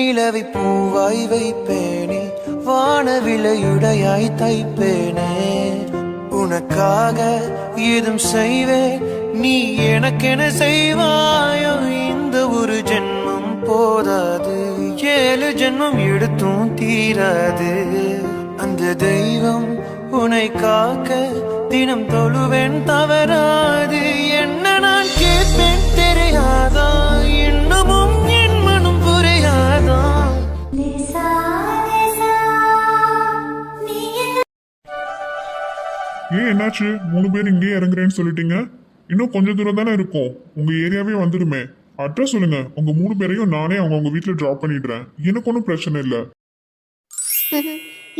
வெண்ணிலவை பூவாய் வைப்பேனே, வானவிலையுடையாய் தைப்பேனே. உனக்காக ஏதும் செய்வேன், நீ எனக்கென செய்வாயோ. இந்த ஒரு ஜென்மம் போதாது, 7 ஜென்மம் எடுத்தும் தீராது. அந்த தெய்வம் உன்னை காக்க தினம் தொழுவேன் தவறாது. என்ன நான் கேட்பேன் தெரியாதா, இன்னமும் என் மனம் புரியாதா. ஏன் என்னாச்சு? 3 பேர் இங்கேயே இறங்குறேன்னு சொல்லிட்டீங்க. இன்னும் கொஞ்சம் தூரம் தானே இருக்கும், உங்க ஏரியாவே வந்துடுமே. அட்ரஸ் சொல்லுங்க, உங்க 3 பேரையும் நானே அவங்க வீட்டில் ட்ராப் பண்ணிடுறேன். எனக்கு ஒன்றும் பிரச்சனை இல்லை.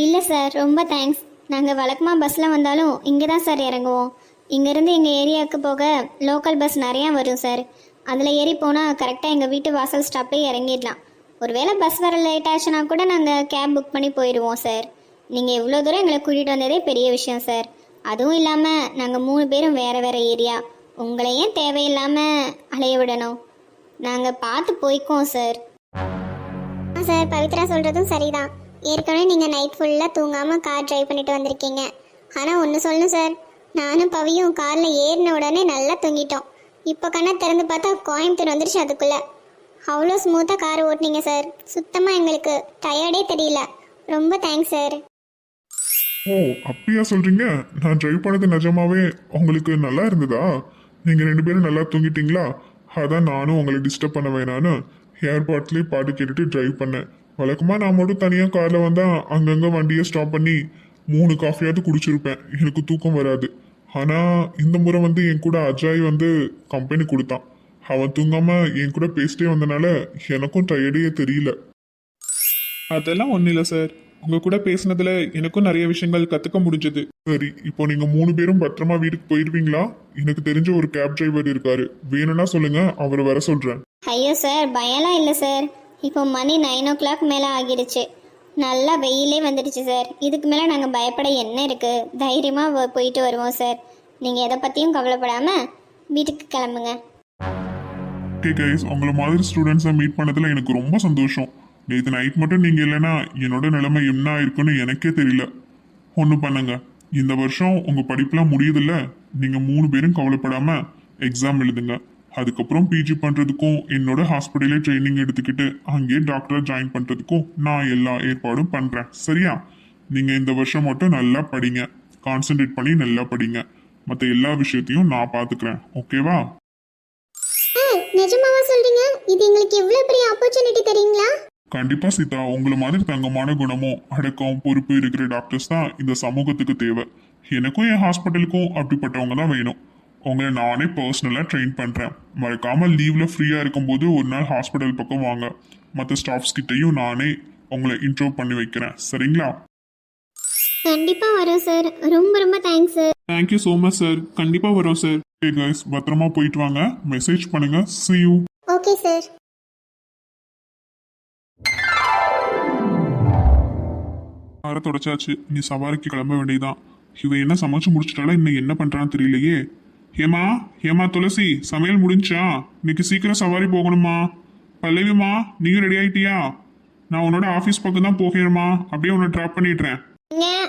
இல்லை சார், ரொம்ப தேங்க்ஸ். நாங்கள் வழக்கமாக பஸ்ஸில் வந்தாலும் இங்கே தான் சார் இறங்குவோம். இங்கேருந்து எங்கள் ஏரியாவுக்கு போக லோக்கல் பஸ் நிறையா வரும் சார். அதில் ஏறி போனால் கரெக்டாக எங்கள் வீட்டு வாசல் ஸ்டாப்லேயே இறங்கிடலாம். ஒருவேளை பஸ் வர லேட் ஆச்சுன்னா கூட நாங்கள் கேப் புக் பண்ணி போயிடுவோம் சார். நீங்கள் இவ்வளோ தூரம் எங்களை கூட்டிகிட்டு வந்ததே பெரிய விஷயம் சார். அதுவும் இல்லாமல் நாங்கள் 3 பேரும் வேறு வேறு ஏரியா, உங்களை ஏன் தேவையில்லாமல் அலைய விடணும்? நாங்கள் பார்த்து போய்க்குவோம் சார். சார், பவித்ரா சொல்கிறதும் சரிதான். ஏற்கனவே நீங்கள் நைட் ஃபுல்லாக தூங்காமல் கார் டிரைவ் பண்ணிட்டு வந்திருக்கீங்க. ஆனால் ஒன்று சொல்லணும் சார், நானும் பவியும் காரில் ஏறின உடனே நல்லா தூங்கிட்டோம். இப்போ கண்ணை திறந்து பார்த்தா கோயம்புத்தூர் வந்துருச்சு. அதுக்குள்ளே அவ்வளோ ஸ்மூத்தாக கார் ஓட்டினீங்க சார். சுத்தமாக எங்களுக்கு டயர்டே தெரியல. ரொம்ப தேங்க்ஸ் சார். ஓ, அப்படியா சொல்றீங்க? நான் டிரைவ் பண்ணது நிஜமாவே உங்களுக்கு நல்லா இருந்ததா? நீங்க 2 பேரும் நல்லா தூங்கிட்டீங்களா? அதான் நானும் உங்களை டிஸ்டர்ப் பண்ண வேணான்னு ஏர்பாட்லேயே பாட்டு கேட்டுட்டு டிரைவ் பண்ணேன். வழக்கமா நான் மட்டும் தனியாக காரில் வந்தா அங்கங்கே வண்டியை ஸ்டாப் பண்ணி 3 காஃபியாவது குடிச்சிருப்பேன். எனக்கு தூக்கம் வராது. ஆனால் இந்த முறை என் கூட அஜய் கம்பெனி கொடுத்தான். அவன் தூங்காம என் கூட பேசிட்டே வந்தனால எனக்கும் டயர்டே தெரியல. அதெல்லாம் ஒன்றும் இல்லை சார், உங்கள் கூட பேசினதுல எனக்கும் நிறைய விஷயங்கள் கற்றுக்க முடிஞ்சது. சரி, இப்போ நீங்க 3 பேரும் பத்திரமா வீட்டுக்கு போயிடுவீங்களா? எனக்கு தெரிஞ்ச ஒரு கேப் டிரைவர் இருக்காரு, வேணும்னா சொல்லுங்க, அவரை வர சொல்றேன். ஐயோ சார், பயம்லாம் இல்லை சார். இப்போ மணி 9 o'clock மேலே ஆகிடுச்சு. நல்லா வெயிலே வந்துடுச்சு சார். இதுக்கு மேலே நாங்கள் பயப்பட என்ன இருக்குது? தைரியமாக போயிட்டு வருவோம் சார். நீங்கள் எதை பற்றியும் கவலைப்படாமல் வீட்டுக்கு கிளம்புங்க. ஓகே கைஸ், உங்களை மாதிரி ஸ்டூடெண்ட்ஸை மீட் பண்ணதில் எனக்கு ரொம்ப சந்தோஷம். நேற்று நைட் மட்டும் நீங்கள் இல்லைன்னா என்னோட நிலைமை என்ன ஆயிருக்குன்னு எனக்கே தெரியல. ஒன்று பண்ணுங்க, இந்த வருஷம் உங்கள் படிப்புலாம் முடியுதில்ல, நீங்கள் 3 பேரும் கவலைப்படாமல் எக்ஸாம் எழுதுங்க. அதுக்கப்புறம் பிஜி பண்ணுறதுக்கும் என்னோட ஹாஸ்பிட்டலே ட்ரைனிங் எடுத்துக்கிட்டு அங்கேயே டாக்டராக ஜாயின் பண்ணுறதுக்கும் நான் எல்லா ஏற்பாடும் பண்ணுறேன். சரியா? நீங்கள் இந்த வருஷம் மட்டும் நல்லா படிங்க, கான்சென்ட்ரேட் பண்ணி நல்லா படிங்க. மற்ற எல்லா விஷயத்தையும் நான் பார்த்துக்கிறேன். ஓகேவா? நிஜமாவா சொல்றீங்க? இது எங்களுக்கு எவ்வளவு பெரிய ஆப்பர்ச்சுனிட்டி தெரியுங்களா? கண்டிப்பா சீதா, உங்களை மாதிரி தங்கமான குணமும் அடக்கம் பொறுப்பு இருக்கிற டாக்டர்ஸ் தான் இந்த சமூகத்துக்கு தேவை. எனக்கும் என் ஹாஸ்பிட்டலுக்கும் அப்படிப்பட்டவங்க தான் வேணும். உங்களை நானே பர்சனலாக ட்ரெயின் பண்ணுறேன். மறக்காமல் லீவில் ஃப்ரீயாக இருக்கும்போது ஒரு நாள் ஹாஸ்பிட்டல் பக்கம் வாங்க. மற்ற ஸ்டாஃப்ஸ் கிட்டையும் நானே உங்களை இன்ட்ரோ பண்ணி வைக்கிறேன். சரிங்களா? கண்டிப்பா வரோம் சார். ரொம்ப ரொம்ப thanks sir. Thank you so much sir. கண்டிப்பாக வரோம் சார். ஓகே கைஸ், பத்திரமா போயிட்டு வாங்க. மெசேஜ் பண்ணுங்க. See you. Okay sir. காரை தொடச்சாச்சு, நீ சவாரிக்கு கிளம்ப வேண்டியதான். இவ என்ன சமைச்சு முடிச்சிட்டாலும் இன்னும் என்ன பண்றான்னு தெரியலையே. ஏமா ஏமா துளசி, சமையல் முடிஞ்சா? இன்னைக்கு சீக்கிரம் சவாரி போகணுமா? பல்லவிமா, நீயும் ரெடி ஆயிட்டியா? நான் உன்னோட ஆஃபீஸ் பக்கம் தான் போகிறேம்மா, அப்படியே உன்னை ட்ராப் பண்ணிடுறேன்.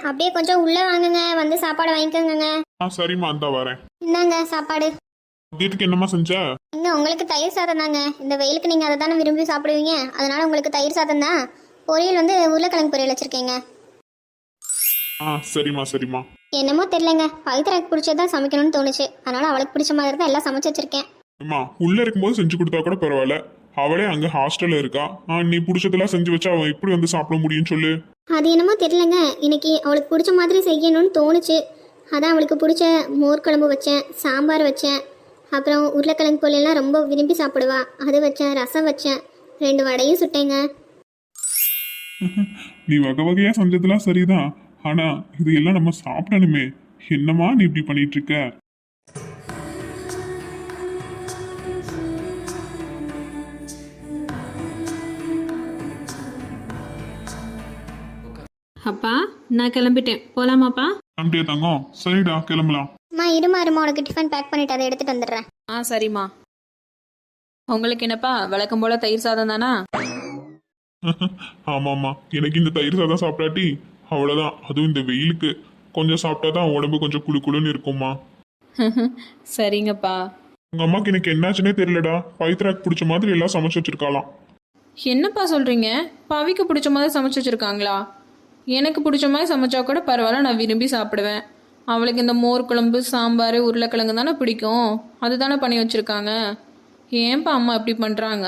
அப்படியே கொஞ்சம் உள்ளே வாங்குங்க, வந்து சாப்பாடு வாங்கிக்கோங்க. சரிம்மா, அந்த வரேன். இந்தாங்க சாப்பாடு. மதியத்துக்கு என்னம்மா செஞ்ச? உங்களுக்கு தயிர் சாதம் தாங்க. இந்த வெயிலுக்கு நீங்கள் அதை தானே விரும்பி சாப்பிடுவீங்க, அதனால உங்களுக்கு தயிர் சாதம் தான். பொரியல் உருளைக்கிழங்கு பொரியல் வச்சிருக்கீங்க. சரிம்மா சரிம்மா. என்னமோ தெரியலங்க, பவித்ராக்கு பிடிச்சதான் சமைக்கணும்னு தோணுச்சு, அதனால அவளுக்கு பிடிச்ச மாதிரி தான் எல்லாம் சமைச்சு வச்சிருக்கேன். அம்மா, உள்ள இருக்கும்போது செஞ்சு கொடுத்தா கூட பரவாயில்ல, அவளே அங்க ஹாஸ்டல்ல இருக்கா. நீ பிடிச்சதெல்லாம் செஞ்சு வச்சா அவன் எப்படி சாப்பிட முடியும்னு சொல்லு. அது என்னமோ தெரியலங்க, இன்னைக்கு அவளுக்கு பிடிச்ச மாதிரி செய்யணும்னு தோணுச்சு. அதான் அவளுக்கு பிடிச்ச மோர் குழம்பு வச்சேன், சாம்பார் வச்சேன், அப்புறம் உருளைக்கிழங்கு பொரியல்லாம் ரொம்ப விரும்பி சாப்பிடுவா, அது வச்சேன், ரசம் வச்சேன், 2 வடையும் சுட்டேங்க. நீ வகை வகையா செஞ்சதெல்லாம் சரிதான், ஆனா இது எல்லாம் நம்ம சாப்பிடணுமே. என்னமா நீ இப்படி பண்ணிட்டு இருக்க? அப்பா, நான் கிளம்பிட்டேன், போலாமாப்பா? அப்படியே தங்கம், சரிடா கிளம்பலாம். இருமா உனக்கு டிஃபன் பேக் பண்ணிட்டு அதை எடுத்துட்டு வந்துடுறேன். சரிம்மா. உங்களுக்கு என்னப்பா, வழக்கம் போல தயிர் சாதம் தானா? ஆமாம்மா, எனக்கு இந்த தயிர் சாதம் சாப்பிடாட்டி அவ்வளோதான். அதுவும் இந்த வெயிலுக்கு கொஞ்சம் சாப்பிட்டா தான் உடம்பு கொஞ்சம் குளு குளுன்னு இருக்கும்மா. சரிங்கப்பா. உங்க அம்மாக்கு எனக்கு என்னாச்சுன்னே தெரியலடா. பவித்ராக்கு பிடிச்ச மாதிரி எல்லாம் சமைச்சு வச்சிருக்காளாம். என்னப்பா சொல்கிறீங்க? பவிக்கு பிடிச்ச மாதிரி சமைச்சு வச்சுருக்காங்களா? எனக்கு பிடிச்ச மாதிரி சமைச்சா கூட பரவாயில்ல, நான் விரும்பி சாப்பிடுவேன். அவளுக்கு இந்த மோர் குழம்பு, சாம்பார், உருளைக்கிழங்கு தானே பிடிக்கும். அதுதானே பண்ணி வச்சுருக்காங்க. ஏன்பா அம்மா இப்படி பண்ணுறாங்க?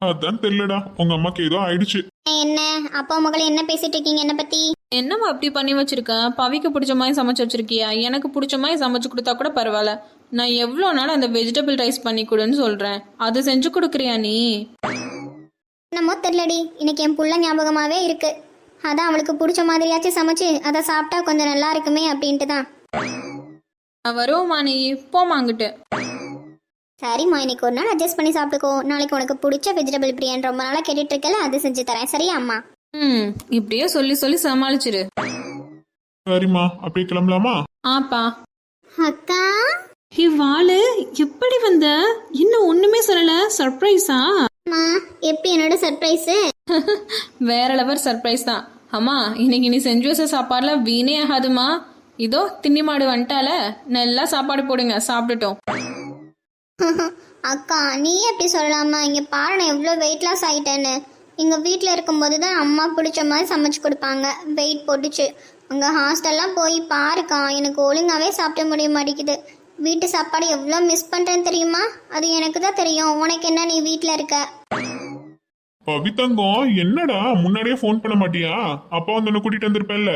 அதான் தெரியலடா, உங்க அம்மாக்கு ஏதோ ஆயிடுச்சு. என்ன அப்பா மகளை என்ன பேசிட்டு இருக்கீங்க என்ன பத்தி? என்னம்மா அப்படி பண்ணி வச்சிருக்கேன்? பவிக்கு பிடிச்ச மாதிரி சமைச்சு வச்சிருக்கியா? எனக்கு பிடிச்ச மாதிரி சமைச்சு கொடுத்தா கூட பரவாயில்ல. நான் எவ்வளோ நாள் அந்த வெஜிடபிள் ரைஸ் பண்ணி கொடுன்னு சொல்கிறேன், அது செஞ்சு கொடுக்குறியா நீ? என்னமோ தெரியலடி, இன்னைக்கு என் புள்ள ஞாபகமாவே இருக்கு. அதான் அவளுக்கு பிடிச்ச மாதிரியாச்சும் சமைச்சு அதை சாப்பிட்டா கொஞ்சம் நல்லா இருக்குமே அப்படின்ட்டு தான். நான் வருவோம்மா, நீ போமாங்கிட்டு. சரிம்மா, இன்னைக்கு ஒரு நாள் அட்ஜஸ்ட் பண்ணி சாப்பிட்டுக்கோ. நாளைக்கு உனக்கு பிடிச்ச வெஜிடபிள் பிரியாணி ரொம்ப நாளாக கேட்டுட்டு இருக்கல, அது செஞ்சு தரேன். சரியா அம்மா? இப்படியே சொல்லி சொல்லி சமாளிச்சிரு. சரிம்மா, அப்படியே கிளம்பலாமா? ஆப்பா. அக்கா, வாளு எப்படி வந்த? இன்னும் ஒண்ணுமே சொல்லல. சர்ப்ரைஸா? அம்மா எப்படி என்னோட சர்ப்ரைஸு? வேற லெவல் சர்ப்ரைஸ் தான். அம்மா, இன்னைக்கு நீ செஞ்சு வச்ச சாப்பாடுலாம் வீணே ஆகாதுமா. இதோ திண்ணி மாடு வந்துட்டால, நல்லா சாப்பாடு போடுங்க, சாப்பிட்டுட்டோம். அக்கா நீ எப்படி சொல்லலாமா? இங்க பாரு நான் எவ்வளோ வெயிட் லாஸ் ஆயிட்டேன்னு. எங்க வீட்டில் இருக்கும்போது தான் அம்மா பிடிச்ச மாதிரி சமைச்சு கொடுப்பாங்க. வெயிட் போட்டுச்சு. அங்கே ஹாஸ்டல்லாம் போய் பாருக்கா, எனக்கு ஒழுங்காவே சாப்பிட முடிய மாட்டேங்குது. வீட்டு சாப்பாடு எவ்வளோ மிஸ் பண்ணுறேன்னு தெரியுமா? அது எனக்கு தான் தெரியும். உனக்கு என்ன, நீ வீட்டில் இருக்க. பவிதங்கம், என்னடா முன்னாடியே ஃபோன் பண்ண மாட்டியா? அப்பா வந்து உன்னை கூட்டிட்டு வந்திருப்பேன்ல,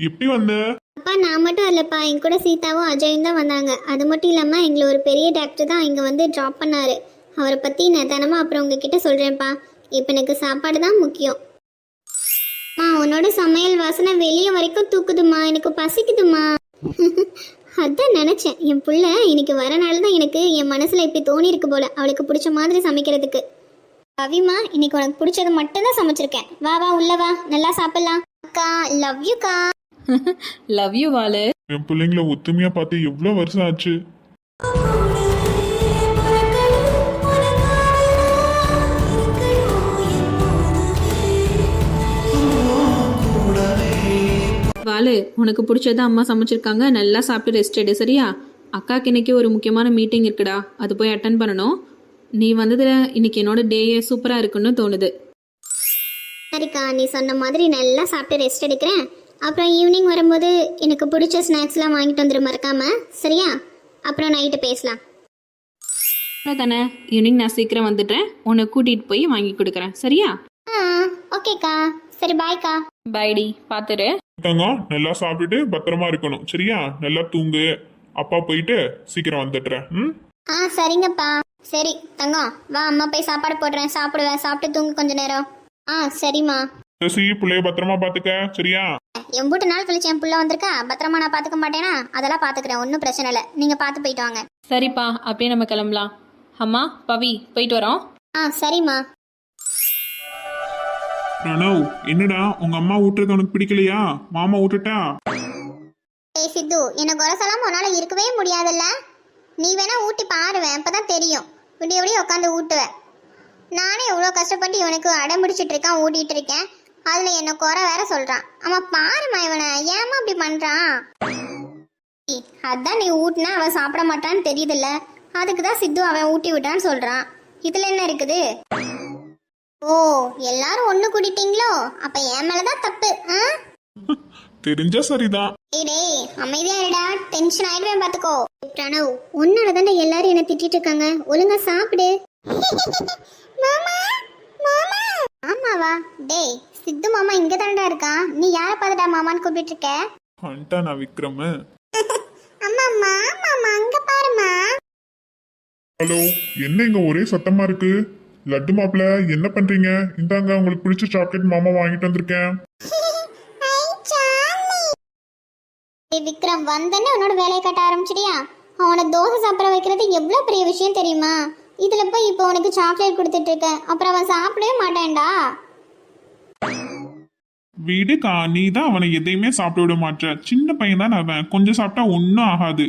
எப்படி வந்த? அப்பா நான் மட்டும் இல்லைப்பா, என் கூட சீதாவும் அஜயும் தான் வந்தாங்க. அது மட்டும் இல்லாமல் எங்களை ஒரு பெரிய டாக்டர் தான் இங்கே வந்து ட்ராப் பண்ணாரு. அவரை பற்றி நான் தினமும் அப்புறம் உங்ககிட்ட சொல்கிறேன்ப்பா. இப்போ எனக்கு சாப்பாடு தான் முக்கியம். உன்னோட சமையல் வாசனை வெளியே வரைக்கும் தூக்குதுமா, எனக்கு பசிக்குதுமா. அதான் நினச்சேன், என் புள்ள இன்னைக்கு வரனால தான் எனக்கு என் மனசில் இப்படி தோணி இருக்கு போல, அவளுக்கு பிடிச்ச மாதிரி சமைக்கிறதுக்கு. கவிமா, இன்னைக்கு உனக்கு பிடிச்சது மட்டும்தான் சமைச்சிருக்கேன். வா வா உள்ள வா, நல்லா சாப்பிடலாம். அக்கா லவ் யூக்கா. லவ் யூ வாளு. என் பிள்ளைங்களை ஒத்துமையா பார்த்து எவ்வளவு வருஷம் ஆச்சு. வாளு, உனக்கு பிடிச்சத அம்மா சமைச்சிருக்காங்க, நல்லா சாப்பிட்டு ரெஸ்ட் எடு. சரியா? அக்காக்கு இன்னைக்கு ஒரு முக்கியமான மீட்டிங் இருக்குடா, அது போய் அட்டன் பண்ணணும். நீ வந்ததுல இன்னைக்கு என்னோட டேயே சூப்பரா இருக்குன்னு தோணுது. சரிக்கா, நீ சொன்ன மாதிரி நல்லா சாப்பிட்டு ரெஸ்ட் எடுக்கிறேன். அப்புறம் ஈவினிங் வரும்போது எனக்கு பிடிச்ச ஸ்நாக்ஸ்லாம் வாங்கிட்டு வந்துடும் மறக்காம. சரியா? அப்புறம் நைட்டு பேசலாம். தானே, ஈவினிங் நான் சீக்கிரம் வந்துட்டேன், உன்னை கூட்டிட்டு போய் வாங்கி கொடுக்குறேன். சரியா? ஓகேக்கா. சரி பாய்க்கா. பைடி, பார்த்துரு. தங்கம், நல்லா சாப்பிட்டுட்டு பத்திரமா இருக்கணும். சரியா? நல்லா தூங்கு. அப்பா போயிட்டு சீக்கிரம் வந்துடுறேன். சரிங்கப்பா. சரி தங்கம், வா அம்மா போய் சாப்பாடு போடுறேன், சாப்பிடுவேன். சாப்பிட்டு தூங்கு கொஞ்ச நேரம். சரிம்மா. சசி, பிள்ளைய பத்திரமா பாத்துக்க. சரியா? எம்பூட்டு நாள் கழிச்சு என் புள்ள வந்திருக்கா, பத்திரமா நான் பாத்துக்க மாட்டேனா? அதெல்லாம் பாத்துக்கிறேன், ஒன்றும் பிரச்சனை இல்லை. நீங்க பார்த்து போயிட்டு வாங்க. சரிப்பா, அப்படியே நம்ம கிளம்பலாம். அம்மா, பவி, போயிட்டு வரோம். சரிம்மா. பிரணவ், என்னடா உங்க அம்மா ஊட்டுறது உனக்கு பிடிக்கலையா? மாமா ஊட்டுட்டா? ஏய் சித்து, என்ன குறை சொல்லாம உன்னால இருக்கவே முடியாதுல்ல. நீ வேணா ஊட்டி பாருவேன், அப்பதான் தெரியும். விடிய விடிய உட்காந்து ஊட்டுவேன். நானே எவ்வளோ கஷ்டப்பட்டு இவனுக்கு அடம் பிடிச்சிட்டு இருக்கான், ஊட்டிட்டு இருக்கேன். அதுல என்ன குறை வேற சொல்றான். ஆமா பாருமா இவனை, ஏமா அப்படி பண்றான்? அதான் நீ ஊட்டினா அவன் சாப்பிட மாட்டான்னு தெரியுதுல்ல, அதுக்குதான் சித்து அவன் ஊட்டி விட்டான்னு சொல்றான். இதுல என்ன இருக்குது? ஓ, எல்லாரும் ஒண்ணு கூட்டிட்டீங்களோ? அப்ப என் மேலதான் தப்பு. தெரிஞ்சா சரிதான். டேய் அமைதியா இருடா, டென்ஷன் ஆயிடுவேன் பாத்துக்கோ. பிரணவ், உன்னால தானே எல்லாரும் என்ன திட்டிட்டு இருக்காங்க. ஒழுங்கா சாப்பிடு. மாமா மாமா. ஆமாவா? டேய் சித்து மாமா இங்க தான்டா இருக்கான். நீ யாரை பார்த்துட்டா மாமான்னு கூப்பிட்டு இருக்க? வந்துட்டா நான் விக்ரம். அம்மா மாமா அங்க பாருமா. ஹலோ, என்ன இங்க ஒரே சத்தமா இருக்கு? லட்டு மாப்பிள்ள, என்ன பண்றீங்க? இந்தாங்க உங்களுக்கு பிடிச்ச சாக்லேட் மாமா வாங்கிட்டு வந்திருக்கேன். விக்ரம், வந்தன்னு உன்னோட வேலையை கட்ட ஆரம்பிச்சிட்டியா? அவனை தோசை சாப்பிட வைக்கிறது எவ்வளவு பெரிய விஷயம் தெரியுமா? இதுல போய் இப்போ உனக்கு சாக்லேட் கொடுத்துட்டு இருக்க, அப்புறம் அவன் சாப்பிடவே மாட்டான்டா. வீடுக்கா, நீ தான் அவனை எதையுமே சாப்பிட விட மாட்ட. சின்ன பையன் தான் அவன், கொஞ்சம் சாப்பிட்டா ஒன்றும் ஆகாது.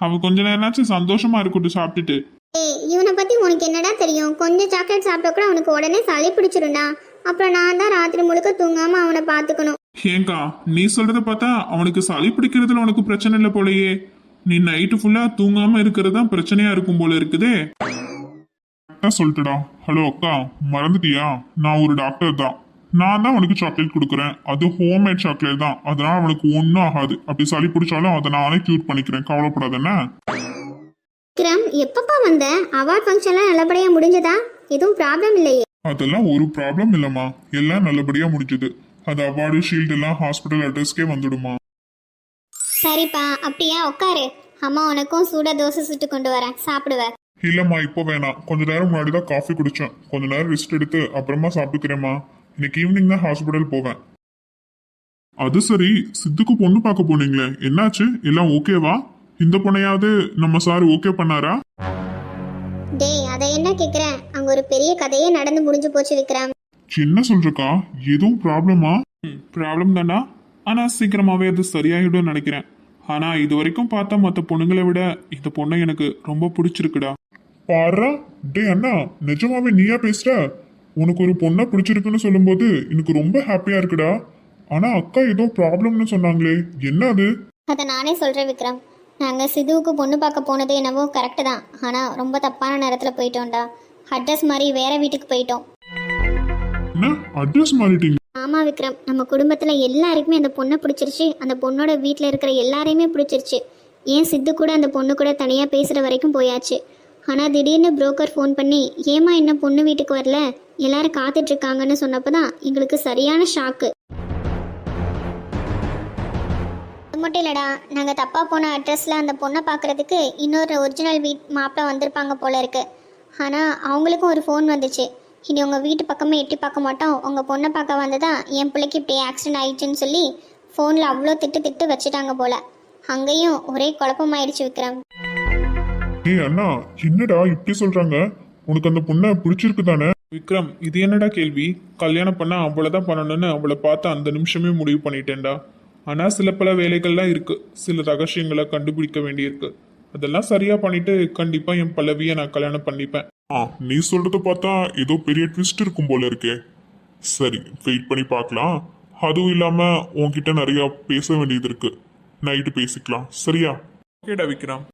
அவன் கொஞ்ச நேரம்னாச்சும் சந்தோஷமா இருக்கட்டும் சாப்பிட்டுட்டு. ஏய் இவனை பத்தி உனக்கு என்னடா தெரியும்? கொஞ்சம் சாக்லேட் சாப்பிட்ட கூட அவனுக்கு உடனே சளி பிடிச்சிரும்டா. அப்புறம் நான் தான் ராத்திரி முழுக்க தூங்காம அவனை பாத்துக்கணும். ஏங்கா நீ சொல்றத பார்த்தா அவனுக்கு சளி பிடிக்கிறதுல உனக்கு பிரச்சனை இல்லை போலயே. நீ நைட்டு ஃபுல்லா தூங்காம இருக்கிறது தான் பிரச்சனையா இருக்கும் போல இருக்குதே. சொல்லிட்டுடா. ஹலோ அக்கா, மறந்துட்டியா? நான் ஒரு டாக்டர் தான். நான் தான் அவனுக்கு சாக்லேட் கொடுக்குறேன். அது ஹோம்மேட் சாக்லேட் தான், அதனால அவனுக்கு ஒன்றும் ஆகாது. அப்படி சளி பிடிச்சாலும் அதை நானே கியூர் பண்ணிக்கிறேன், கவலைப்படாதேன்னா. விக்ரம் எப்பப்பா வந்த? அவார்ட் ஃபங்க்ஷன்லாம் நல்லபடியா முடிஞ்சதா? எதுவும் ப்ராப்ளம் இல்லையே? அதெல்லாம் ஒரு ப்ராப்ளம் இல்லம்மா, எல்லாம் நல்லபடியா முடிஞ்சது. அது அவார்டு ஷீல்டு எல்லாம் ஹாஸ்பிட்டல் அட்ரஸ்க்கே வந்துடுமா. சரிப்பா, அப்படியா? உட்காரு. அம்மா உனக்கும் சூட தோசை சுட்டு கொண்டு வரேன், சாப்பிடுவ. இல்லம்மா இப்போ வேணாம், கொஞ்ச நேரம் முன்னாடி தான் காஃபி குடிச்சேன். கொஞ்ச நேரம் ரெஸ்ட் எடுத்து அப்புறமா சாப்பிட்டுக்கிறேம்மா. இன்னைக்கு ஈவினிங் தான் ஹாஸ்பிட்டல் போவேன். அது சரி, சித்துக்கு பொண்ணு பார்க்க போனீங்களே, என்னாச்சு? எல்லாம் ஓகேவா? இந்த பொண்ணையாவது நம்ம சார் ஓகே பண்ணாரா? டேய் அதை என்ன கேக்குறேன்? அங்க ஒரு பெரிய கதையே நடந்து முடிஞ்சு போச்சு விக்ரம். என்ன சொல்றக்கா, எதுவும் ப்ராப்ளமா? ப்ராப்ளம் தானா? ஆனா சீக்கிரமாவே அது சரியாயிடும் நினைக்கிறேன். ஆனா இது வரைக்கும் பார்த்த மற்ற பொண்ணுங்களை விட இந்த பொண்ணை எனக்கு ரொம்ப பிடிச்சிருக்குடா. பாரா, டே அண்ணா, நிஜமாவே நீயா பேசுற? உனக்கு ஒரு பொண்ணை பிடிச்சிருக்குன்னு சொல்லும்போது எனக்கு ரொம்ப ஹாப்பியா இருக்குடா. ஆனா அக்கா ஏதோ ப்ராப்ளம்னு சொன்னாங்களே, என்ன அது? அதை நானே சொல்கிறேன் விக்ரம். நாங்கள் சிதுவுக்கு பொண்ணு பார்க்க போனது என்னவோ கரெக்டு தான், ஆனால் ரொம்ப தப்பான நேரத்தில் போயிட்டோம்டா. அட்ரஸ் மாதிரி வேற வீட்டுக்கு போயிட்டோம். என்ன அட்ரஸ் மாறிட்டீங்க? ஆமாம் விக்ரம், நம்ம குடும்பத்தில் எல்லாருக்குமே அந்த பொண்ணை பிடிச்சிருச்சு. அந்த பொண்ணோட வீட்டில் இருக்கிற எல்லாரையுமே பிடிச்சிருச்சு. ஏன் சித்து கூட அந்த பொண்ணு கூட தனியாக பேசுகிற வரைக்கும் போயாச்சு. ஆனால் திடீர்னு புரோக்கர் ஃபோன் பண்ணி, ஏமா இன்னும் பொண்ணு வீட்டுக்கு வரல, எல்லாரும் காத்துட்ருக்காங்கன்னு சொன்னப்போ தான் எங்களுக்கு சரியான ஷாக்கு. அது மட்டும் இல்லைடா, நாங்கள் தப்பாக போன அட்ரஸில் அந்த பொண்ணை பார்க்குறதுக்கு இன்னொரு ஒரிஜினல் மாப்பிள்ளை வந்திருப்பாங்க போல இருக்கு. ஆனால் அவங்களுக்கும் ஒரு ஃபோன் வந்துச்சு, இனி உங்கள் வீட்டு பக்கமே எட்டி பார்க்க மாட்டோம், உங்கள் பொண்ணை பார்க்க வந்ததான் என் பிள்ளைக்கு இப்படி ஆக்சிடென்ட் ஆயிடுச்சுன்னு சொல்லி ஃபோனில் அவ்வளோ திட்டு வச்சுட்டாங்க போல. அங்கேயும் ஒரே குழப்பமாயிடுச்சு விக்ரம். ஏய் அண்ணா, என்னடா இப்படி சொல்றாங்க? உனக்கு அந்த பொண்ணை பிடிச்சிருக்கு தானே? விக்ரம், இது என்னடா கேள்வி? கல்யாணம் பண்ணா அவ்வளோதான் பண்ணணும்னு அவளை பார்த்து அந்த நிமிஷமே முடிவு பண்ணிட்டேன்டா. ஆனால் சில பல வேலைகள்லாம் இருக்கு, சில ரகசியங்களை கண்டுபிடிக்க வேண்டியிருக்கு. அதெல்லாம் சரியா பண்ணிட்டு கண்டிப்பா என் பல்லவியை நான் கல்யாணம் பண்ணிப்பேன். நீ சொல்றத பார்த்தா ஏதோ பெரிய ட்விஸ்ட் இருக்கும் போல இருக்கே. சரி, வெயிட் பண்ணி பார்க்கலாம். அதுவும் இல்லாம உன்கிட்ட நிறைய பேச வேண்டியது இருக்கு, நைட்டு பேசிக்கலாம், சரியா? ஓகேடா விக்ரம்.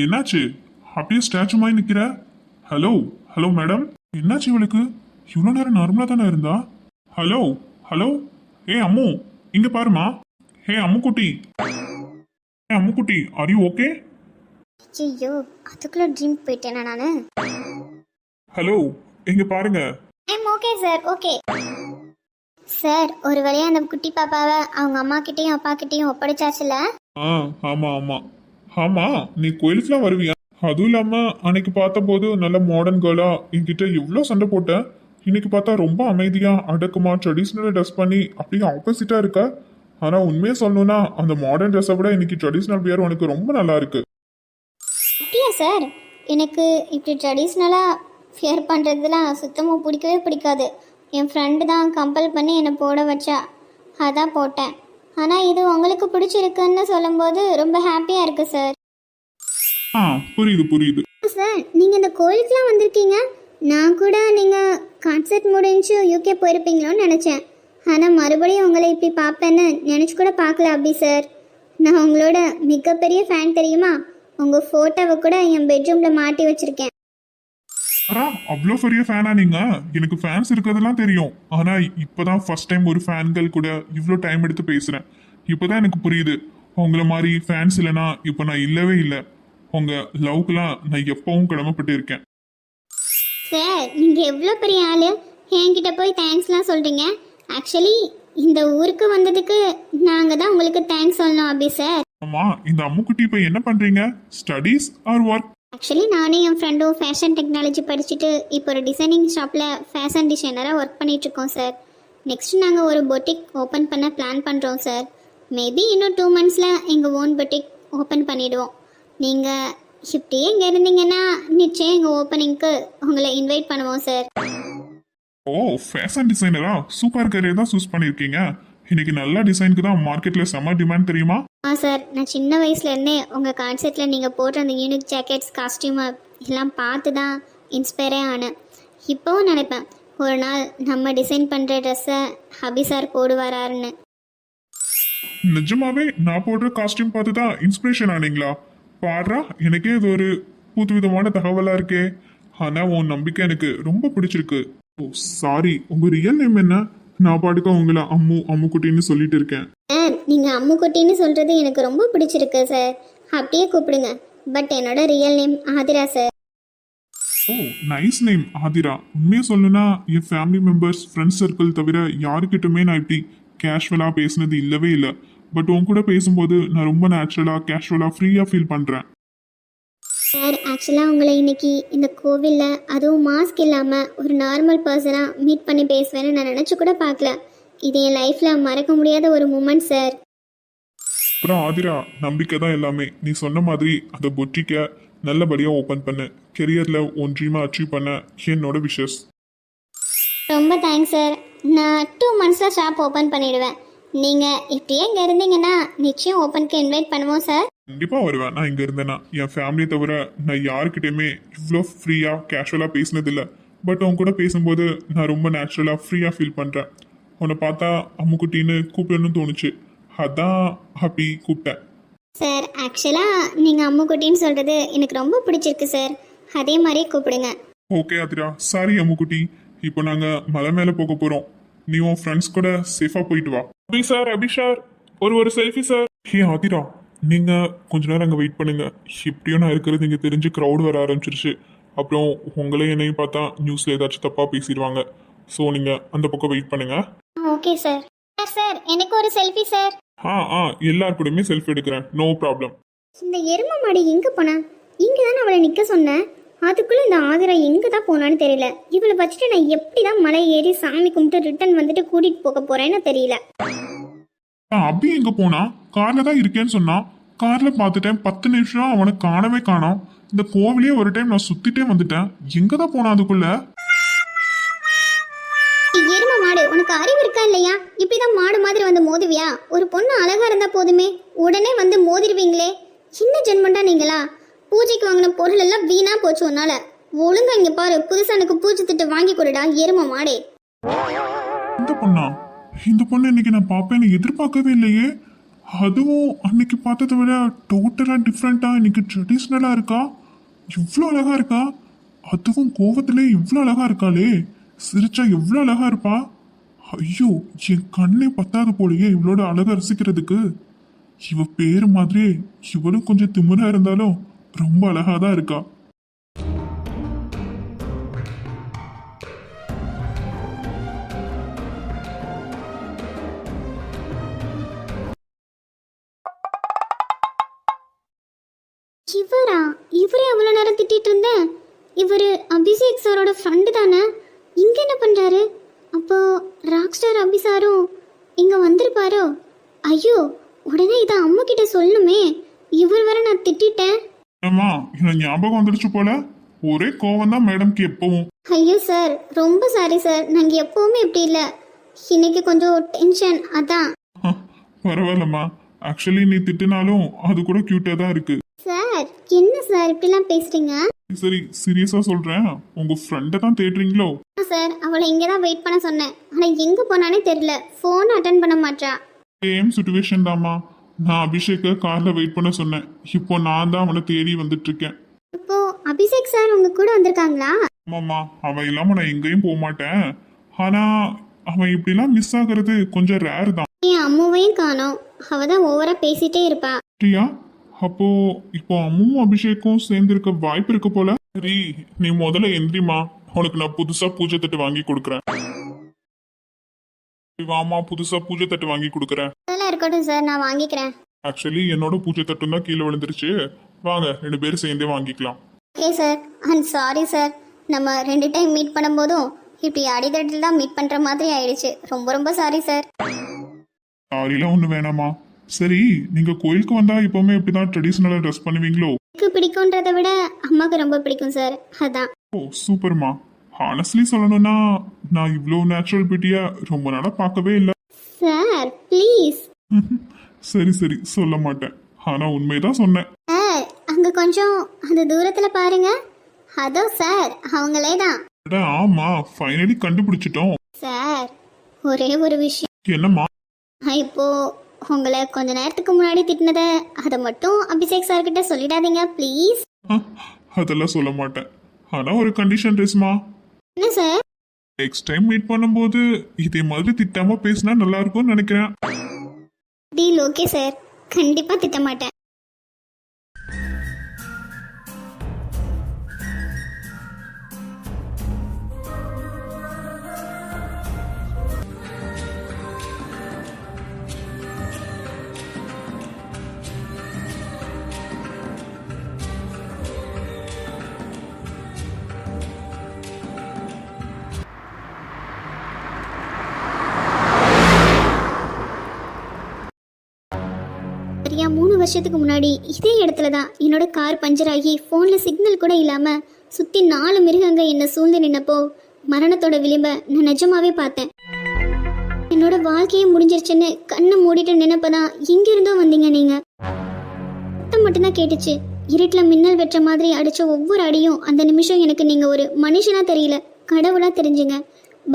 என்னாச்சு? அப்படியே ஸ்டாச்சு மாதிரி நிக்கிற? ஹலோ ஹலோ மேடம், என்னாச்சு இவளுக்கு? இவ்வளோ நேரம் நார்மலா தானே இருந்தா. ஹலோ ஹலோ, ஏ அம்மு, இங்க பாருமா. ஹே அம்முக்குட்டி, ஏ அம்முக்குட்டி, ஆர் யூ ஓகே? ஐயோ, அதுக்குள்ளே ட்ரிங்க் போயிட்டேனா நான்? ஹலோ, இங்க பாருங்க. I'm okay sir, okay sir. ஒரு வழியாக அந்த குட்டி பாப்பாவை அவங்க அம்மா கிட்டேயும் அப்பா கிட்டேயும் ஒப்படைச்சாச்சுல? ஆமா ஆமா ஆமா, நீ கோயிலுக்குலாம் வருவியா? அதுவும் இல்லாம அன்னைக்கு பார்த்தபோது நல்ல மாடர்ன் கேர்ளா என்கிட்ட எவ்வளோ சண்டை போட்ட. இன்னைக்கு பார்த்தா ரொம்ப அமைதியா அடக்கமா ட்ரெடிஷ்னல் ட்ரெஸ் பண்ணி அப்படியே ஆப்போசிட்டா இருக்க. ஆனா உண்மையை சொல்லணும்னா அந்த மாடர்ன் ட்ரெஸ்ஸை விட இன்னைக்கு ட்ரெடிஷ்னல் வியர் உனக்கு ரொம்ப நல்லா இருக்கு. அப்படியா சார்? எனக்கு இப்படி ட்ரெடிஷ்னலாக ஃபியர் பண்ணுறதுலாம் சுத்தமாக பிடிக்கவே பிடிக்காது. என் ஃப்ரெண்டு தான் கம்பல் பண்ணி என்னை போட வச்சா, அதான் போட்டேன். ஆனால் இது உங்களுக்கு பிடிச்சிருக்குன்னு சொல்லும்போது ரொம்ப ஹாப்பியாக இருக்குது சார். புரியுது புரியுது. சார், நீங்கள் இந்த கோயிலுக்குலாம் வந்திருக்கீங்க. நான் கூட நீங்கள் கான்சர்ட் முடிஞ்சு யூகே போயிருப்பீங்களோன்னு நினச்சேன். ஆனால் மறுபடியும் உங்களை இப்படி பார்ப்பேன்னு நினச்சி கூட பார்க்கல அப்படி சார். நான் உங்களோட மிகப்பெரிய ஃபேன் தெரியுமா? உங்கள் ஃபோட்டோவை கூட என் பெட்ரூமில் மாட்டி வச்சுருக்கேன். அவ்வளோ பெரிய ஃபேனா நீங்க? எனக்கு ஃபேன்ஸ் இருக்கிறதெல்லாம் தெரியும், ஆனா இப்பதான் ஃபர்ஸ்ட் டைம் ஒரு ஃபேன்கள் கூட இவ்வளோ டைம் எடுத்து பேசுறேன். இப்பதான் எனக்கு புரியுது, உங்களை மாதிரி ஃபேன்ஸ் இல்லைன்னா இப்போ நான் இல்லவே இல்லை. உங்க லவ்க்குலாம் நான் எப்பவும் கடமைப்பட்டு இருக்கேன். சார், நீங்கள் எவ்வளோ பெரிய ஆள், என்கிட்ட போய் தேங்க்ஸ்லாம் சொல்கிறீங்க. ஆக்சுவலி இந்த ஊருக்கு வந்ததுக்கு நாங்கள் தான் உங்களுக்கு தேங்க்ஸ் சொல்லணும் அப்படி சார். ஆமா, இந்த அம்முக்குட்டி இப்போ என்ன பண்றீங்க? Studies R work? ஆக்சுவலி நானும் என் ஃப்ரெண்டும் ஃபேஷன் டெக்னாலஜி படிச்சுட்டு இப்போ ஒரு டிசைனிங் ஷாப்பில் ஃபேஷன் டிசைனராக ஒர்க் பண்ணிகிட்ருக்கோம் சார். நெக்ஸ்ட் நாங்கள் ஒரு பொட்டிக் ஓப்பன் பண்ண பிளான் பண்ணுறோம் சார். மேபி இன்னும் 2 monthsல எங்கள் ஓன் பொட்டிக் ஓப்பன் பண்ணிவிடுவோம். நீங்கள் இப்படியே இங்கே இருந்தீங்கன்னா நிச்சயம் எங்கள் ஓப்பனிங்க்கு உங்களை இன்வைட் பண்ணுவோம் சார். ஓ, ஃபேஷன் டிசைனரா? சூப்பர் கரியர் தான் சூஸ் பண்ணியிருக்கீங்க. இன்னைக்கு நல்ல டிசைனுக்கு தான் மார்க்கெட்ல செம்ம டிமாண்ட் தெரியுமா? சார் நான் சின்ன வயசுலேருந்தே உங்கள் கான்செர்ட்டில் நீங்கள் போடுற அந்த யூனிக் ஜாக்கெட்ஸ் காஸ்டியூமை எல்லாம் பார்த்து தான் இன்ஸ்பயரே ஆனேன். இப்போவும் நினைப்பேன் ஒரு நாள் நம்ம டிசைன் பண்ணுற ட்ரெஸ்ஸை ஹபி சார் போடுவாரான்னு. நிஜமாவே நான் போடுற காஸ்டியூம் பார்த்து தான் இன்ஸ்பிரேஷன் ஆனீங்களா? பாடுறா, எனக்கே இது ஒரு புதுவிதமான தகவலா இருக்கே. ஆனா உன் நம்பிக்கை எனக்கு ரொம்ப பிடிச்சிருக்கு. ஓ சாரி, உங்க ரியல் நேம் என்ன? நான் பாட்டுக்க உங்களை அம்முக்குட்டின்னு சொல்லிட்டு இருக்கேன். சார் நீங்கள் அம்முக்குட்டின்னு சொல்கிறது எனக்கு ரொம்ப பிடிச்சிருக்கு சார், அப்படியே கூப்பிடுங்க. பட் என்னோட real name Athira sir. Oh nice name Athira. உண்மையை சொல்லணும்னா என் ஃபேமிலி மெம்பர்ஸ் ஃப்ரெண்ட்ஸ் சர்க்கிள் தவிர யாருக்கிட்டுமே நான் இப்படி கேஷுவலாக பேசினது இல்லவே இல்லை. பட் உன் கூட பேசும்போது நான் ரொம்ப நேச்சுரலாக கேஷுவலாக ஃப்ரீயாக ஃபீல் பண்ணுறேன். சார் ஆக்சுவலாக உங்களை இன்னைக்கு இந்த கோவிலில் அதுவும் மாஸ்க் இல்லாமல் ஒரு நார்மல் பர்சனாக மீட் பண்ணி பேசுவேன்னு நான் நினச்சி கூட பார்க்கல. இது என் லைஃப்பில் மறக்க முடியாத ஒரு மூமெண்ட் சார். அப்புறம் ஆதிரா, நம்பிக்கை தான் எல்லாமே. நீ சொன்ன மாதிரி அந்த பொட்டிக்கை நல்லபடியாக ஓப்பன் பண்ணு. கெரியரில் உன் ட்ரீமை அச்சீவ் பண்ண என்னோட விஷஸ். ரொம்ப தேங்க்ஸ் சார். நான் 2 monthsல ஷாப் ஓப்பன் பண்ணிடுவேன். நீங்கள் இப்படியே இங்கே இருந்தீங்கன்னா நிச்சயம் ஓப்பனுக்கு இன்வைட் பண்ணுவோம் சார். கண்டிப்பாக வருவேன். நான் இங்கே இருந்தேன்னா என் ஃபேமிலியை தவிர நான் யாருக்கிட்டையுமே இவ்வளோ ஃப்ரீயாக கேஷுவலாக பேசினதில்லை. பட் உன் கூட பேசும்போது நான் ரொம்ப நேச்சுரலாக ஃப்ரீயாக ஃபீல் பண்ணுறேன். உன்னை பார்த்தா அம்முக்குட்டின்னு கூப்பிடணும்னு தோணுச்சு, அதான் அப்படி கூப்பிட்டேன். சார் ஆக்சுவலாக நீங்கள் அம்முக்குட்டின்னு சொல்கிறது எனக்கு ரொம்ப பிடிச்சிருக்கு சார். அதே மாதிரியே கூப்பிடுங்க. ஓகே ஆதிரா, சாரி அம்முக்குட்டி. இப்போ நாங்கள் மலை மேலே போக போகிறோம். நீ உன் ஃப்ரெண்ட்ஸ் கூட சேஃபாக போயிட்டு வா. அபி சார் ஒரு செல்ஃபி சார். ஹே ஆதிரா, நீங்கள் கொஞ்ச நேரம் அங்கே வெயிட் பண்ணுங்க. இப்படியும் நான் இருக்கிறது இங்கே தெரிஞ்சு க்ரௌட் வர ஆரம்பிச்சிருச்சு. அப்புறம் உங்களே என்னையும் பார்த்தா நியூஸில் ஏதாச்சும் தப்பாக பேசிடுவாங்க. ஸோ நீங்கள் அந்த பக்கம் வெயிட் பண்ணுங்க. Okay sir. சார் எனக்கு ஒரு செல்ஃபி சார். எல்லார் கூடயுமே செல்ஃபி எடுக்கிறேன், நோ ப்ராப்ளம். இந்த எரும மாடு எங்கே போனா? இங்கே தானே அவளை நிற்க சொன்னேன். அதுக்குள்ளே இந்த ஆதிரா எங்கே தான் போனான்னு தெரியல. இவளை வச்சுட்டு நான் எப்படி தான் மலை ஏறி சாமி கும்பிட்டு ரிட்டர்ன் வந்துட்டு கூட்டிகிட்டு போக போகிறேன்னு தெரியல. அபி எங்கே போனா? காரில் தான் இருக்கேன்னு சொன்னான். காரில் பார்த்துட்டேன், 10 நிமிஷம் அவனை காணவே காணோம். இந்த கோவிலே ஒரு டைம் நான் சுற்றிட்டே வந்துட்டேன். எங்கே தான் போனான் அதுக்குள்ள? எரும மாடு, உனக்கு அறிவு இருக்கா இல்லையா? இப்படிதான் மாடு மாதிரி வந்து மோதுவியா? ஒரு பொண்ணு அழகா இருந்தா போதுமே, உடனே வந்து மோதிடுவீங்களே. சின்ன ஜென்மண்டா நீங்களா? பூஜைக்கு வாங்கின பொருள் எல்லாம் வீணா போச்சு உன்னால. ஒழுங்கா இங்க பாரு, புதுசா எனக்கு பூஜை திட்டு வாங்கி கொடுடா எரும மாடே. இந்த பொண்ணு இன்னைக்கு நான் பார்ப்பேன்னு எதிர்பார்க்கவே இல்லையே. அதுவும் அன்னைக்கு பார்த்ததை விட டோட்டலாக டிஃப்ரெண்ட்டாக இன்னைக்கு ட்ரெடிஷ்னலாக இருக்கா. இவ்வளோ அழகா இருக்கா. அதுவும் கோவத்திலே இவ்வளோ அழகா இருக்காளே. சிரிச்சா எவ்வளோ அழகா இருப்பா. ஐயோ, என் கண்ணே பத்தாது போலயே இவளோட அழகை ரசிக்கிறதுக்கு. இவ பேரு மாதிரியே இவளும் கொஞ்சம் திமிரா இருந்தாலும் ரொம்ப அழகா தான் இருக்கா. இவரே அவ்வளோ நேரம் திட்டிட்டு இருந்தேன். இவர் அபிஷேக் சாரோட ஃப்ரெண்டு தானே? இங்கே என்ன பண்ணுறாரு? அப்போ ராக் ஸ்டார் அபி சாரும் இங்கே வந்திருப்பாரோ? ஐயோ, உடனே இதை அம்மா கிட்ட சொல்லணுமே. இவர் வேற நான் திட்டிட்டேன். அம்மா, எனக்கு ஞாபகம் வந்துடுச்சு போல. ஒரே கோவம் தான் மேடம்க்கு எப்பவும். ஐயோ சார், ரொம்ப சாரி சார். நாங்கள் எப்பவுமே இப்படி இல்லை, இன்னைக்கு கொஞ்சம் டென்ஷன் அதான். பரவாயில்லம்மா. ஆக்சுவலி நீ திட்டினாலும் அது கூட கியூட்டா தான் இருக்கு. சார் என்ன சார் இப்படிலாம் பேசுறீங்க? சரி, சீரியஸா சொல்றேன். உங்க ஃப்ரெண்டை தான் தேடுறீங்களோ? சார் அவளை இங்கே தான் வெயிட் பண்ண சொன்னேன். ஆனால் எங்கே போனானே தெரியல. ஃபோன் அட்டன் பண்ண மாட்டா. சேம் சுச்சுவேஷன் தாம்மா. நான் அபிஷேக்கை கார்ல வெயிட் பண்ண சொன்னேன். இப்போ நான் தான் அவனை தேடி வந்துட்டு இருக்கேன். இப்போ அபிஷேக் சார் உங்க கூட வந்திருக்காங்களா? ஆமாம்மா, அவன் இல்லாம நான் எங்கேயும் போக மாட்டேன். ஆனா அவன் இப்படிலாம் மிஸ் ஆகுறது கொஞ்சம் ரேர் தான். என் அம்மாவையும் காணோம். அவ தான் ஓவரா பேசிட்டே இருப்பா. சரியா? அப்போ இப்போ அம்மும் அபிஷேக்கும் சேர்ந்து இருக்க வாய்ப்பு இருக்கு போல. சரி, நீ முதல்ல எந்திரிமா. உனக்கு நான் புதுசா பூஜை தட்டு வாங்கி கொடுக்குறேன். வாமா, புதுசா பூஜை தட்டு வாங்கி கொடுக்குறேன். அதெல்லாம் இருக்கட்டும் சார், நான் வாங்கிக்கிறேன். ஆக்சுவலி என்னோட பூஜை தட்டும் தான் கீழே விழுந்துருச்சு. வாங்க 2 பேரும் சேர்ந்தே வாங்கிக்கலாம். Okay sir. And sorry sir, நம்ம 2 டைம் மீட் பண்ணும்போதும் இப்படி அடிதட்டில் தான் மீட் பண்ற மாதிரி ஆயிடுச்சு. ரொம்ப ரொம்ப சாரி சார். சாரிலாம் ஒன்றும் வேணாமா. சரி, நீங்க கோயிலுக்கு வந்தா எப்பவுமே இப்படிதான் ட்ரெடிஷ்னலா ட்ரெஸ் பண்ணுவீங்களோ? எனக்கு பிடிக்கும்ன்றதை விட அம்மாவுக்கு ரொம்ப பிடிக்கும் சார், அதான். ஓ சூப்பர்மா. ஹானஸ்ட்லி சொல்லணும்னா நான் இவ்வளோ நேச்சுரல் பியூட்டியா ரொம்ப நாளா பார்க்கவே இல்லை. Sir please. சரி சரி சொல்ல மாட்டேன், ஆனா உண்மைதான் சொன்னேன். சார் அங்கே கொஞ்சம் அந்த தூரத்தில் பாருங்க, அதோ சார் அவங்களே தான். அட, ஆமா ஃபைனலி கண்டுபிடிச்சிட்டோம். சார் ஒரே ஒரு விஷயம், என்னம்மா? இப்போ உங்களை கொஞ்ச நேரத்துக்கு முன்னாடி திட்டினதை அதை மட்டும் அபிஷேக் சார்கிட்ட சொல்லிடாதீங்க ப்ளீஸ். அதெல்லாம் சொல்ல மாட்டேன், ஆனா ஒரு கண்டிஷன் ரேஸ்மா. என்ன சார்? நெக்ஸ்ட் டைம் மீட் பண்ணும்போது இதே மாதிரி திட்டாம பேசினா நல்லா இருக்கும்னு நினைக்கிறேன். டீல் ஓகே சார், கண்டிப்பாக திட்ட மாட்டேன். சரியா 3 வருஷத்துக்கு முன்னாடி இதே இடத்துல தான் என்னோட கார் பஞ்சர் ஆகி ஃபோனில் சிக்னல் கூட இல்லாமல் சுற்றி 4 மிருகங்க என்னை சூழ்ந்து நின்னப்போ மரணத்தோட விளிம்ப நான் நிஜமாவே பார்த்தேன். என்னோட வாழ்க்கையே முடிஞ்சிருச்சுன்னு கண்ணை மூடிட்டு நினைப்பதான் இங்கிருந்தோ வந்தீங்க நீங்கள். சத்தம் மட்டும்தான் கேட்டுச்சு. இருட்டில் மின்னல் வெற்ற மாதிரி அடித்த ஒவ்வொரு அடியும் அந்த நிமிஷம் எனக்கு நீங்கள் ஒரு மனுஷனாக தெரியல, கடவுளாக தெரிஞ்சுங்க.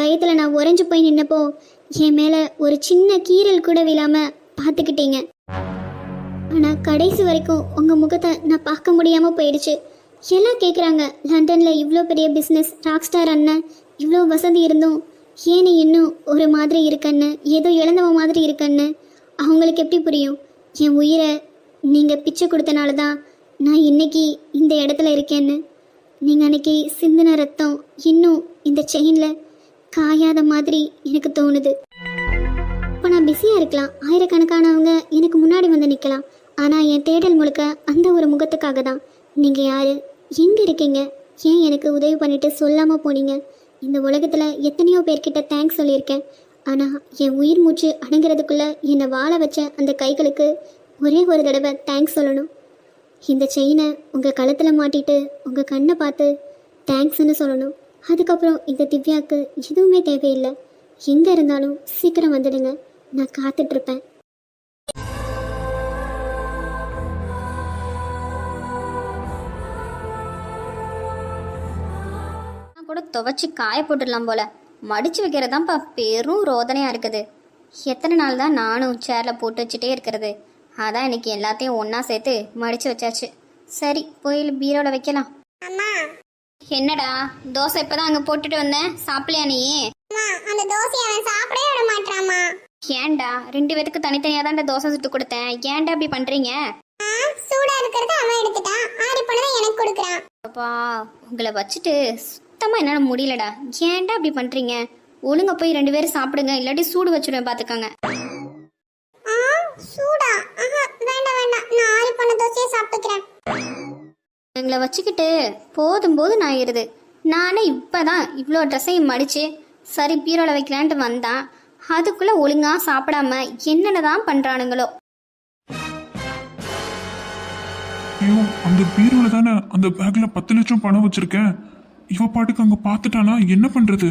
பயத்தில் நான் உறைஞ்சு போய் நின்னப்போ என் மேலே ஒரு சின்ன கீறல் கூட விழாமல் பார்த்துக்கிட்டீங்க. ஆனால் கடைசி வரைக்கும் உங்கள் முகத்தை நான் பார்க்க முடியாமல் போயிடுச்சு. எல்லாம் கேட்குறாங்க, லண்டனில் இவ்வளோ பெரிய பிஸ்னஸ், ராக் ஸ்டார் அண்ணன், இவ்வளோ வசதி இருந்தும் ஏன் நீ இன்னும் ஒரு மாதிரி இருக்கன்னு, ஏதோ இழந்தவ மாதிரி இருக்கன்னு. அவங்களுக்கு எப்படி புரியும்? என் உயிரை நீங்கள் பிச்சை கொடுத்தனால தான் நான் இன்னைக்கு இந்த இடத்துல இருக்கேன்னு. நீங்கள் அன்னைக்கு சிந்தின ரத்தம் இன்னும் இந்த செயினில் காயாத மாதிரி எனக்கு தோணுது. இப்போ நான் பிஸியாக இருக்கலாம், ஆயிரக்கணக்கானவங்க எனக்கு முன்னாடி வந்து நிற்கலாம், ஆனால் என் தேடல் முழுக்க அந்த ஒரு முகத்துக்காக தான். நீங்கள் யார், எங்கே இருக்கீங்க, ஏன் எனக்கு உதவி பண்ணிட்டு சொல்லாமல் போனீங்க? இந்த உலகத்தில் எத்தனையோ பேர்கிட்ட தேங்க்ஸ் சொல்லியிருக்கேன், ஆனால் என் உயிர் மூச்சு அடங்குறதுக்குள்ளே என்னை வாழ வச்ச அந்த கைகளுக்கு ஒரே ஒரு தடவை தேங்க்ஸ் சொல்லணும். இந்த செயினை உங்கள் கழுத்தில் மாட்டிட்டு உங்கள் கண்ணை பார்த்து தேங்க்ஸ்ன்னு சொல்லணும். அதுக்கப்புறம் இந்த திவ்யாவுக்கு எதுவுமே தேவையில்லை. எங்கே இருந்தாலும் சீக்கிரம் வந்துடுங்க, நான் காத்துட்ருப்பேன். கூட துவைச்சி காய போட்டுடலாம் போல, மடிச்சு வைக்கிறதாப்பா பெரும் ரோதனையா இருக்குது. எத்தனை நாள் தான் நானும் சேர்ல போட்டு வச்சுட்டே இருக்கிறது. அதான் இன்னைக்கு எல்லாத்தையும் ஒண்ணா சேர்த்து மடிச்சு வச்சாச்சு. சரி போய் பீரோல வைக்கலாம். என்னடா தோசை இப்பதான் அங்க போட்டுட்டு வந்தேன், சாப்பிடலையா நீ? அந்த தோசையை அவன் சாப்பிடவே விட மாட்டாமா. ஏன்டா 2 பேருக்கு தனித்தனியா தான் தோசை சுட்டு கொடுத்தேன், ஏன்டா இப்படி பண்றீங்க? சூடா இருக்கிறது அவன் எடுத்துட்டான், ஆறி போனதை எனக்கு கொடுக்குறான். அப்பா உங்களை வச்சுட்டு சுத்தமா என்னால முடியலடா, ஏன்டா இப்படி பண்றீங்க? ஒழுங்க போய் 2 பேரும் சாப்பிடுங்க, இல்லாட்டி சூடு வச்சுடுவேன் பாத்துக்கோங்க. சூடா? வேண்டாம் வேண்டாம், நான் ஆறி போன தோசையை சாப்பிட்டுக்கிறேன். எங்களை வச்சுக்கிட்டு போதும் போதும் ஆயிருது. நானே இப்பதான் இவ்வளோ ட்ரெஸ்ஸையும் மடிச்சு சரி பீரோல வைக்கலான்ட்டு வந்தான், அதுக்குள்ள ஒழுங்கா சாப்பிடாம என்னென்னதான் பண்றானுங்களோ. ஐயோ, அந்த பீரோல தானே அந்த பேக்ல 10 லட்சம் பணம் வச்சிருக்கேன். இவ பாட்டுக்கு அங்க பாத்துட்டானா என்ன பண்றது?